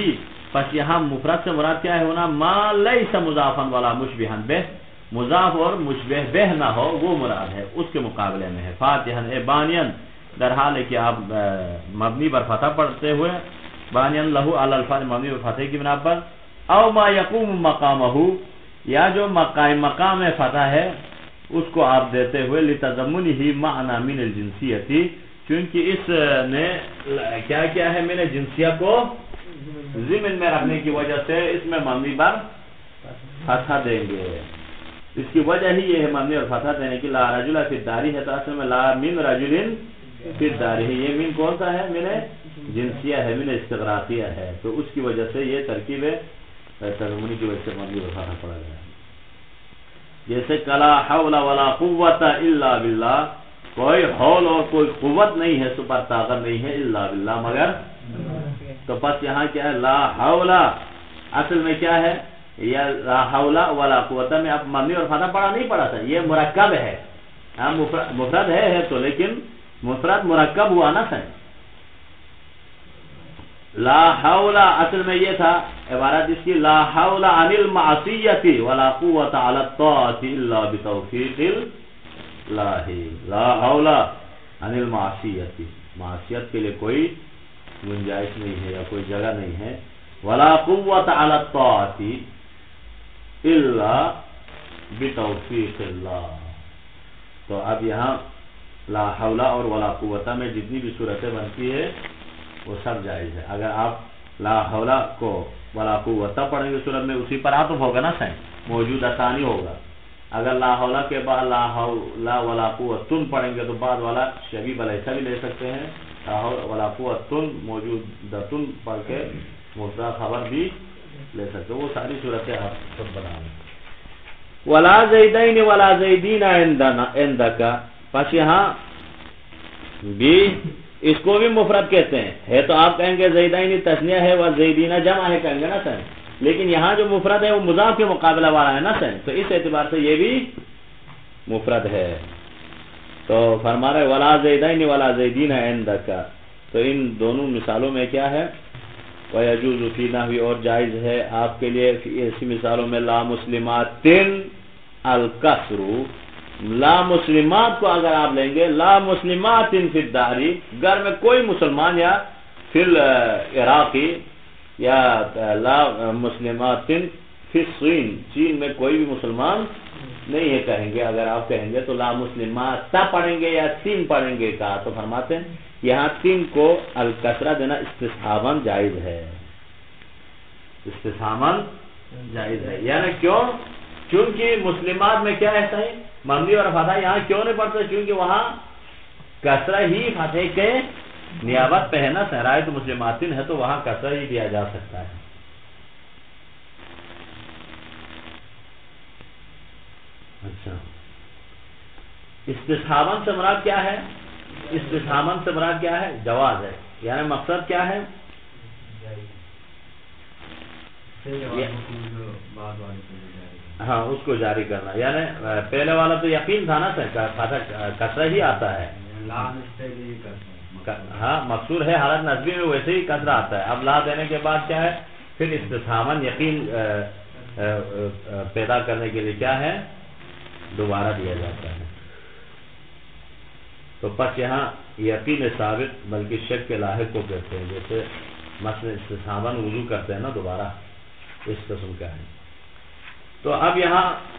پس یہاں مفرد سے مراد کیا ہے ہونا؟ ما لیس مضافا ولا مشبہا بہ، مضاف اور مشبہ بہ نہ ہو وہ مراد ہے، اس کے مقابلے میں ہے. فاتحا اے بانین، در حال ہے کہ آپ مبنی بر فتح پڑھتے ہوئے، بانین لہو علی الفاظ مبنی بر فتح کی بنا پر. او ما یقوم مقامہ، یا جو مقام فتح ہے اس کو آپ دیتے ہوئے لتضمنہ معنی من الجنسیتی، کیونکہ اس نے کیا کیا ہے؟ من الجنسیہ کو ضمن میں رکھنے کی وجہ سے اس میں مبنی بر فتح دیں گے. اس کی وجہ ہی یہ ہے مبنی اور فتح دینے کی. لا رجل فی الداری ہے تو اصل میں لا من رجل فی الداری ہے. یہ من کون سا ہے؟ من جنسیہ ہے، من استغراقیہ ہے. تو اس کی وجہ سے یہ ترکیب تضمنی کی وجہ سے مبنی اور فتح پڑا گیا. جیسے کلا حول ولا قوت الا باللہ، کوئی حول اور کوئی قوت نہیں ہے، سپر طاقت نہیں ہے، الا باللہ مگر. تو پس یہاں کیا ہے؟ لا حول اصل میں کیا ہے؟ یا لا حول ولا قوت میں اب مبنی اور فتح پڑا نہیں پڑا تھا، یہ مرکب ہے. مفرد ہے تو لیکن مفرد مرکب ہوا نا سن. لا حول اصل میں یہ تھا عبارت اس کی، لا حول عن المعصیت ولا قوت علی الطاعت الا بتوفیق اللہ. لا حول عن المعصیت، معصیت کے لیے کوئی گنجائش نہیں ہے یا کوئی جگہ نہیں ہے. ولا قوت علی الطاعت الا بتوفیق اللہ. تو اب یہاں لا حول اور ولا قوت میں جتنی بھی صورتیں بنتی ہے وہ سب جائز ہے. اگر آپ لا حول کو ولا قوت پڑھیں گے صورت میں اسی پر عطف ہوگا نا سین، موجودہ ثانی ہوگا. اگر لا حول کے بعد لا حول ولا قوت پڑھیں گے تو بعد والا شبیہ بلیسا بھی لے سکتے ہیں. لا حول ولا قوت موجودہ پڑھ کے مبتدا خبر بھی لے سکتے. وہ ساری صورتیں آپ سب بنا لیں. ولا زیدین ولا زیدین عندک، پس یہاں بھی اس کو بھی مفرد کہتے ہیں. ہے تو آپ کہیں گے زیدین تثنیہ ہے و زیدین جمع ہے کہیں گے نا سن، لیکن یہاں جو مفرد ہے وہ مضاف کے مقابلہ والا ہے نا سن، تو اس اعتبار سے یہ بھی مفرد ہے. تو فرما رہے ولا زیدین ولا زیدین عندک. تو ان دونوں مثالوں میں کیا ہے؟ وَيَجُوزُ فِي نَحْوِ، اور جائز ہے آپ کے لیے ایسی مثالوں میں لا مسلمات الکسر. لا مسلمات کو اگر آپ لیں گے، لا مسلمات فی الداری، گھر میں کوئی مسلمان، یا فی العراقی، یا لا مسلمات فی الصین، چین میں کوئی بھی مسلمان نہیں ہے کہیں گے. اگر آپ کہیں گے تو لا مسلمات پڑھیں گے یا سین پڑھیں گے کہا. تو فرماتے ہیں یہاں سین کو الکسرہ دینا استفہاماً جائز ہے. استفہاماً جائز ہے یعنی کیوں؟ چونکہ مسلمات میں کیا ہے صحیح مبنی اور فتح یہاں کیوں نہیں پڑھتے؟ چونکہ وہاں کسرہ ہی فتح کے نیابت پہ ہے نا. سہرائے تو مسلماتن ہے تو وہاں کسرہ ہی دیا جا سکتا ہے. اچھا، استفہاماً سے مراد کیا ہے؟ استفہاماً سے مراد کیا ہے؟ جواز ہے. یعنی مقصد کیا ہے؟ ہاں اس کو جاری کرنا. یعنی پہلے والا تو یقین تھا نا سر، کسرہ ہی آتا ہے. ہاں مقصور ہے حالت نصبی میں ویسے ہی کسرہ آتا ہے. اب لا دینے کے بعد کیا ہے؟ پھر استفہاماً یقین پیدا کرنے کے لیے کیا ہے؟ دوبارہ دیا جاتا ہے. تو پس یہاں یقین ثابت بلکہ شک کے لاحق کو کہتے ہیں. جیسے مثلا استفہاماً وضو کرتے ہیں نا دوبارہ، اس قسم کا ہے. تو اب یہاں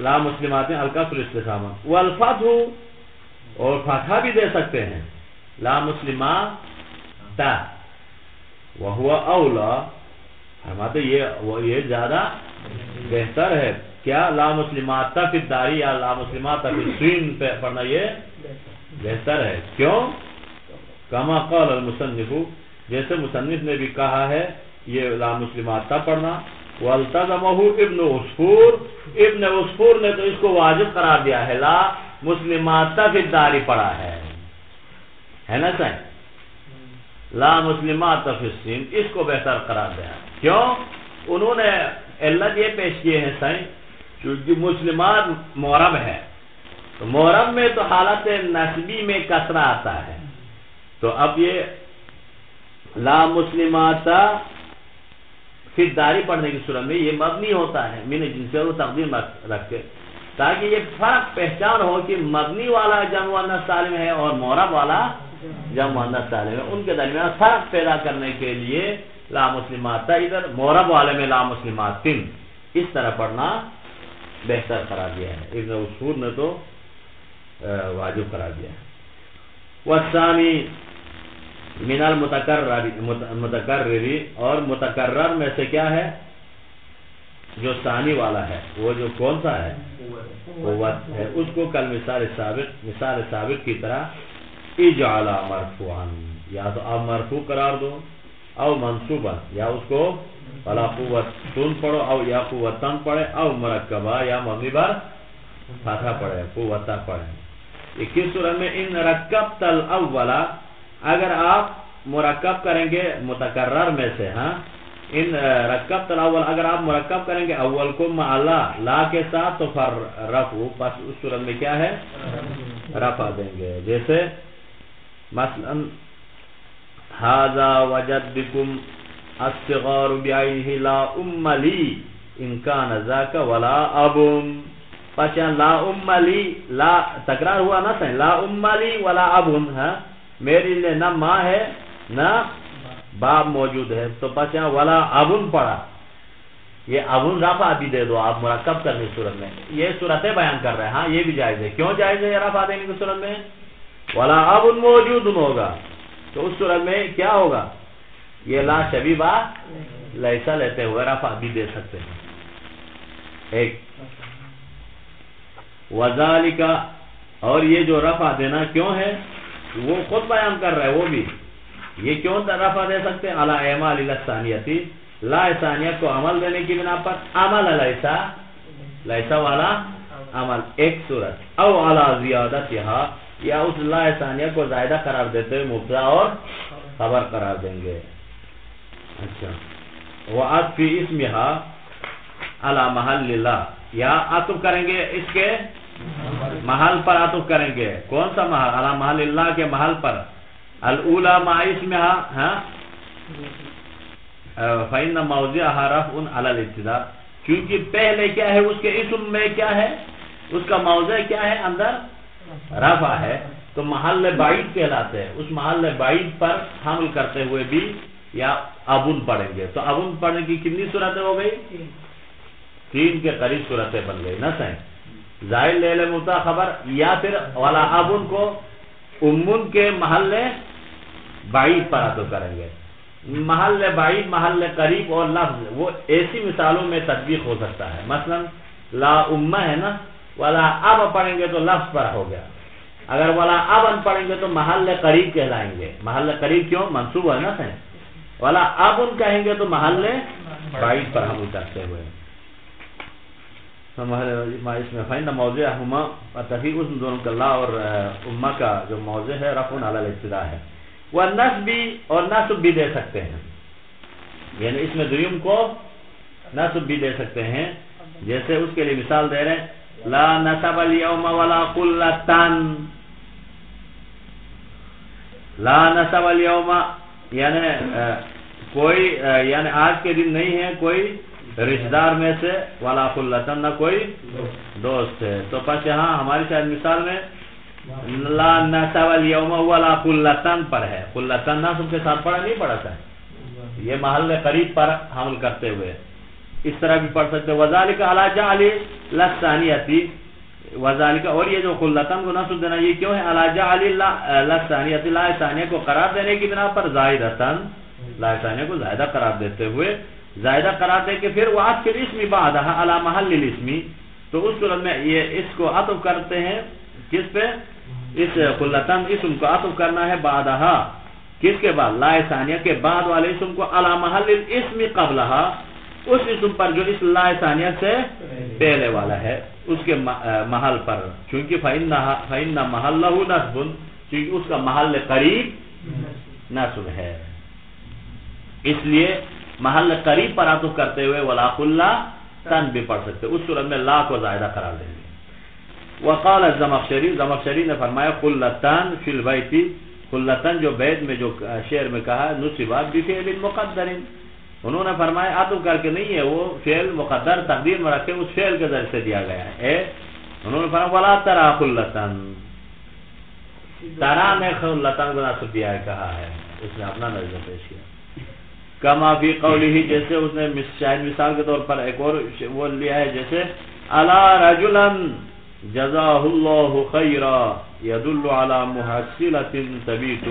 لا مسلمات الکسر استفہام والفتح اور فتحہ بھی دے سکتے ہیں لا مسلمات وہو اولا فرماتے یہ زیادہ بہتر ہے کیا لا مسلمات فی الداری یا لا مسلمات فی السین پہ پڑھنا یہ بہتر ہے کیوں کما قال المصنف جیسے مصنف نے بھی کہا ہے یہ لا مسلمات پڑھنا والتزمہ ابن عصفور نے تو اس کو واجب قرار دیا ہے لا مسلمات فی الداری پڑھا ہے نا صحیح لا مسلمات فی السین اس کو بہتر قرار دیا کیوں انہوں نے علت یہ پیش کیے ہیں صحیح کیونکہ مسلمات معرب ہے تو معرب میں تو حالت نسبی میں کسرہ آتا ہے تو اب یہ لا مسلمات فی الداری پڑھنے کی صورت میں یہ مبنی ہوتا ہے من جنس وہ تقدیم رکھ کے تاکہ یہ فرق پہچان ہو کہ مبنی والا جمع مؤنث سالم ہے اور معرب والا جمع مؤنث سالم ہے ان کے درمیان فرق پیدا کرنے کے لیے لا مسلمات ادھر معرب والے میں لا مسلمات اس طرح پڑھنا بہتر قرار دیا ہے ابن عصفور نے تو واجب قرار دیا ہے والثانی من المتکرری اور متکرر میں سے کیا ہے جو ثانی والا ہے وہ جو کون سا ہے قوت ہے اس کو کل مثال ثابت کی طرح اجعل مرفوعا یا تو آپ مرفوع قرار دو او منصوبا یا اس کو فلا قوتن پڑھو او یا قوتن پڑھے او مرکبہ یا مبنی بر فتحہ پڑھے قوتہ پڑھے کس صورت میں ان رکبت الاولا اگر آپ مرکب کریں گے متکرر میں سے ہاں ان رکبت الاول اگر آپ مرکب کریں گے اول کو مع لا کے ساتھ تو فر رفع بس اس صورت میں کیا ہے رفع دیں گے جیسے مثلا هذا وجدكم الصغار بعینه لا ام لی ان کان ذاک ولا اب پچھا لا ام لی لا تکرار ہوا نا صحیح لا ام لی ولا اب میرے لیے نہ ماں ہے نہ باپ موجود ہے تو پچھا ولا ابن پڑا یہ ابن رفع بھی دے دو آپ مرکب کرنے صورت میں یہ صورتیں بیان کر رہے ہیں ہاں یہ بھی جائز ہے کیوں جائز ہے یہ رفع دینے کی صورت میں ولا ابن موجود ہوگا تو اس صورت میں کیا ہوگا یہ لا شبیبہ لیسا لیتے ہوئے رفع بھی دے سکتے ہیں ایک وذالک اور یہ جو رفع دینا کیوں ہے وہ خود بیان کر رہا ہے وہ بھی یہ کیوں رفع دے سکتے ہیں علی اعمال الثانیتی لا ثانیہ کو عمل دینے کی بنا پر عمل لیسا والا عمل ایک صورت او علی زیادتہا یا اس لا ثانیہ کو زائدہ قرار دیتے ہوئے مبتدا اور خبر قرار دیں گے اچھا وعطف اسمہا علی محل لا یا عطف کریں گے اس کے محل پر عطف کریں گے کون سا محل علی محل اللہ کے محل پر الاولا مع اسمہا فإن موضعها رفع علی الابتداء کیونکہ پہلے کیا ہے اس کے اسم میں کیا ہے اس کا موضع کیا ہے اندر رفع ہے تو محل بعید کہلاتے ہیں اس محل بعید پر حمل کرتے ہوئے بھی یا ابن پڑھیں گے تو ابن پڑھنے کی کتنی صورتیں ہو گئی 3 کے قریب صورتیں بن گئی نا صحیح زائل لیل مبتدا خبر یا پھر والا ابن کو امن کے محل بعید پر عطف کریں گے محل بعید محل قریب اور لفظ وہ ایسی مثالوں میں تطبیق ہو سکتا ہے مثلا لا امہ ہے نا والا اب پڑھیں گے تو لفظ پر ہو گیا اگر والا ابن پڑھیں گے تو محل قریب کہلائیں گے محل قریب کیوں منصوب ہے نا صحیح والا ابن کہیں گے تو محل بعید پر ہم کرتے ہوئے اس میں فإن موضعہما تفیق اس دونوں کا لا اور امہ کا جو موضع ہے رفع علی الابتداء ہے والنصب اور نصب بھی دے سکتے ہیں یعنی اس میں دویم کو نصب بھی دے سکتے ہیں جیسے اس کے لیے مثال دے رہے ہیں لا نصب اليوم ولا قلتن لا نصب اليوم یعنی کوئی یعنی آج کے دن نہیں ہے کوئی رشتہ دار میں سے ولا قلتن نہ کوئی دوست ہے تو پس یہاں ہماری شاید مثال میں لا نصب اليوم ولا قلتن پر ہے قلتن نصب کے ساتھ پڑھا نہیں پڑا تھا یہ محل قریب پر حمل کرتے ہوئے اس طرح بھی پڑھ سکتے وذالک علی جعل للثانیتی وذالک اور یہ جو خلتن کو نصب دینا یہ کیوں ہے علی جعل للثانیتی لا ثانیہ کو قرار دینے کی بنا پر زائدتن لا ثانیہ کو زائدہ قرار دیتے ہوئے زائدہ قرار دے کے پھر وعطف الاسم بعدها علی محل الاسم تو اس صورت میں یہ اس کو عطف کرتے ہیں کس پہ اس خلتن اسم کو عطف کرنا ہے بعدها کس کے بعد لا ثانیہ کے بعد والے اسم کو علی محل الاسم قبلها اس اسم پر جو اس لا ثانیہ سے پہلے والا ہے اس کے محل پر چونکہ فإن محلہ نصب چونکہ اس کا محل قریب نصب ہے اس لیے محل قریب پر عطف کرتے ہوئے ولا خلتن بھی پڑھ سکتے اس صورت میں لا کو زائدہ قرار دیں گے وقال الزمخشری زمخشری نے فرمایا خلتن فی البیت خلتن جو بیت میں جو شعر میں کہا نصبت بفعل مقدر انہوں نے فرمایا عطف کر کے نہیں ہے وہ فعل مقدر تقدیر میں رکھے اس فعل کے ذریعے سے دیا گیا ہے انہوں نے فرمایا ولا ترى خلتن ترى نے خلتن کو نصب دیا ہے کہا ہے اس نے اپنا نظریہ پیش کیا کما فی قوله جیسے اس نے شاید مثال کے طور پر ایک اور وہ لیا ہے جیسے الا رجلا جزاہ اللہ خیرا یدل علی محصلۃ تبیت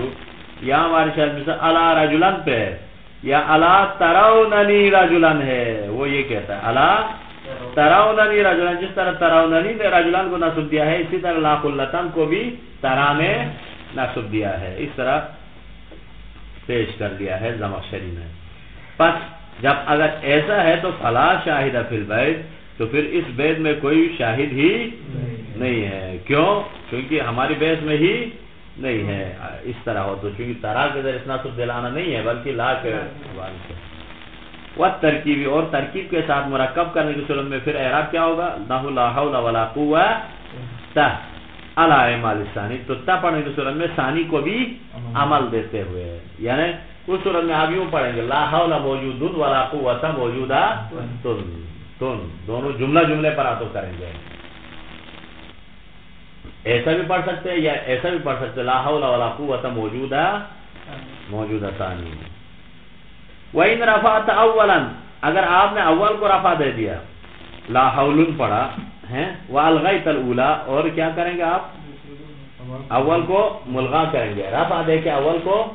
یہاں ہمارے شاید مثال الا رجلا پہ یا الا تروننی رجلن ہے وہ یہ کہتا ہے الا تروننی رجلن جس طرح تروننی نے رجلن کو نصب دیا ہے اسی طرح لا خلتن کو بھی ترا میں نصب دیا ہے اس طرح پیش کر دیا ہے زمخشری نے پس جب اگر ایسا ہے تو فلا شاہد فی البیت تو پھر اس بیت میں کوئی شاہد ہی نہیں ہے کیوں کیونکہ ہماری بیت میں ہی نہیں ہے اس طرح ہو تو چونکہ ترا کے ذریعے نصب دلانا نہیں ہے بلکہ لا کے حوالے سے والترکیبی اور ترکیب کے ساتھ مرکب کرنے کی صورت میں پھر اعراب کیا ہوگا نحو لا حول ولا قوۃ علی اعمال الثانی تو تا پڑھنے کی صورت میں ثانی کو بھی عمل دیتے ہوئے یعنی اس صورت میں آپ یوں پڑھیں گے لا حول موجود ولا قوۃ موجودہ تن دونوں جملے پر عطف کریں گے ایسا بھی پڑھ سکتے ہیں یا ایسا بھی پڑھ سکتے لا حول ولا قوۃ موجودہ ثانی وَإِنْ رَفَعْتَ أَوَّلًا اگر آپ نے اول کو رفع دے دیا لا حول پڑھا ہے وَأَلْغَيْتَ الْأُولَى اور کیا کریں گے آپ اول کو ملغا کریں گے رفع دے کے اول کو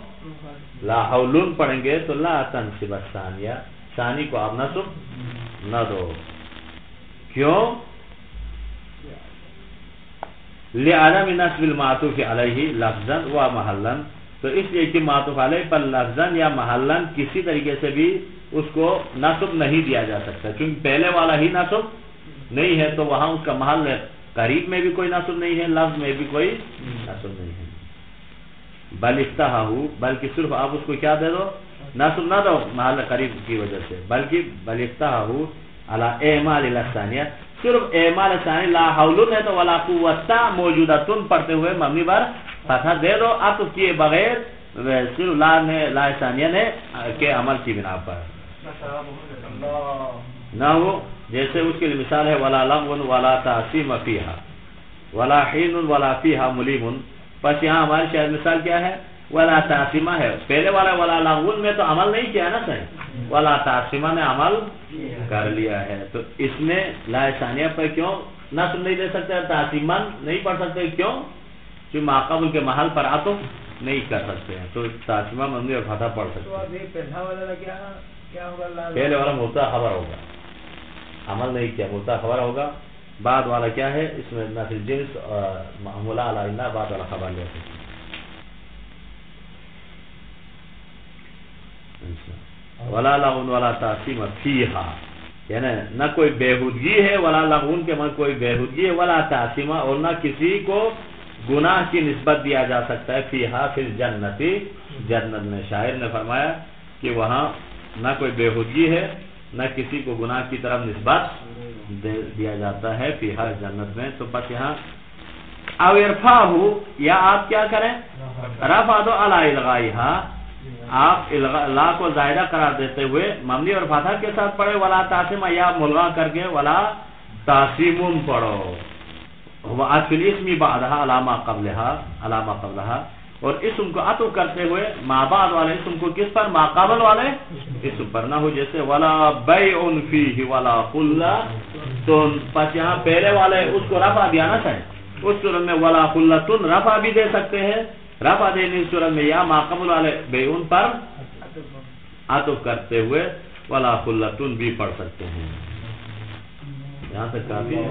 لا حول پڑھیں گے تو لا تنصب الثانیہ ثانی کو آپ نصب نہ دو کیوں لعدم نصب المعطوف علیہ لفظا و محلا تو اس لیے کہ معطوف علیہ پر لفظا یا محلا کسی طریقے سے بھی اس کو نصب نہیں دیا جا سکتا کیونکہ پہلے والا ہی نصب نہیں ہے تو وہاں اس کا محل قریب میں بھی کوئی نصب نہیں ہے لفظ میں بھی کوئی نصب نہیں ہے بل افتحہ بلکہ صرف آپ اس کو کیا دے دو نصب نہ دو محل قریب کی وجہ سے بلکہ بل افتحہ علی اعمال الثانیہ صرف اعمال ثانی لا حول ہے تو ولا قوت موجودہ تن پڑھتے ہوئے مبنی پر فتح دے دو عطف کیے بغیر صرف لا ثانیہ نے کے عمل کی بنا پر نہ ہو جیسے اس کے لیے مثال ہے ولا لغو ولا تعصیم فیہا ولا حین ولا فیہا ملیم پس یہاں ہماری شاید مثال کیا ہے ولا تعصیمہ ہے پہلے والا ولا لغو میں تو عمل نہیں کیا نا صحیح ولا تعصیمہ نے عمل کر لیا ہے تو اس میں لا ثانیہ پر کیوں نصب نہیں دے سکتے تعصیمن نہیں پڑھ سکتے کیوں کہ ماقبل کے محل پر عطف نہیں کر سکتے ہیں تو تعصیمہ مبنی اور فتح پڑھ سکتے ہیں پہلے والا مبتدا خبر ہوگا عمل نہیں کیا مبتدا خبر ہوگا بعد والا کیا ہے اس میں نصب جنس معمولہ علی ان بعد والا خبر لے سکتے ولا لغون ولا تعصیم فیہا یعنی نہ کوئی بےہودگی ہے ولا لغون کے من کوئی بےہودگی ہے ولا تعصیمہ اور نہ کسی کو گناہ کی نسبت دیا جا سکتا ہے فیہا فی الجنتی جنت میں شاعر نے فرمایا کہ وہاں نہ کوئی بےہودگی ہے نہ کسی کو گناہ کی طرف نسبت دیا جاتا ہے فیہا جنت میں تو بس یہاں او ارفعہ یا آپ کیا کریں رفع دو علی الغائہا آپ لا کو زائدہ قرار دیتے ہوئے مبنی اور فتح کے ساتھ پڑھے ولا تعصیمہ یا ملغا کر کے ولا تعصیمون پڑھو وعطف الاسم بعدها علامہ قبلها اور اسم کو عطف کرتے ہوئے ما بعد والے اسم کو کس پر؟ ما قبل والے اسم پر نہ ہو، جیسے ولا بیع فیہ ولا خلۃ، پس یہاں پہلے والے اس کو رفع دیا نا چاہے، اس صورت میں ولا خلۃ رفع بھی دے سکتے ہیں، رفع دینے کی صورت میں یا ما قبل والے بیع پر عطف کرتے ہوئے ولا خلۃ بھی پڑھ سکتے ہیں۔ یہاں تک کافی ہے۔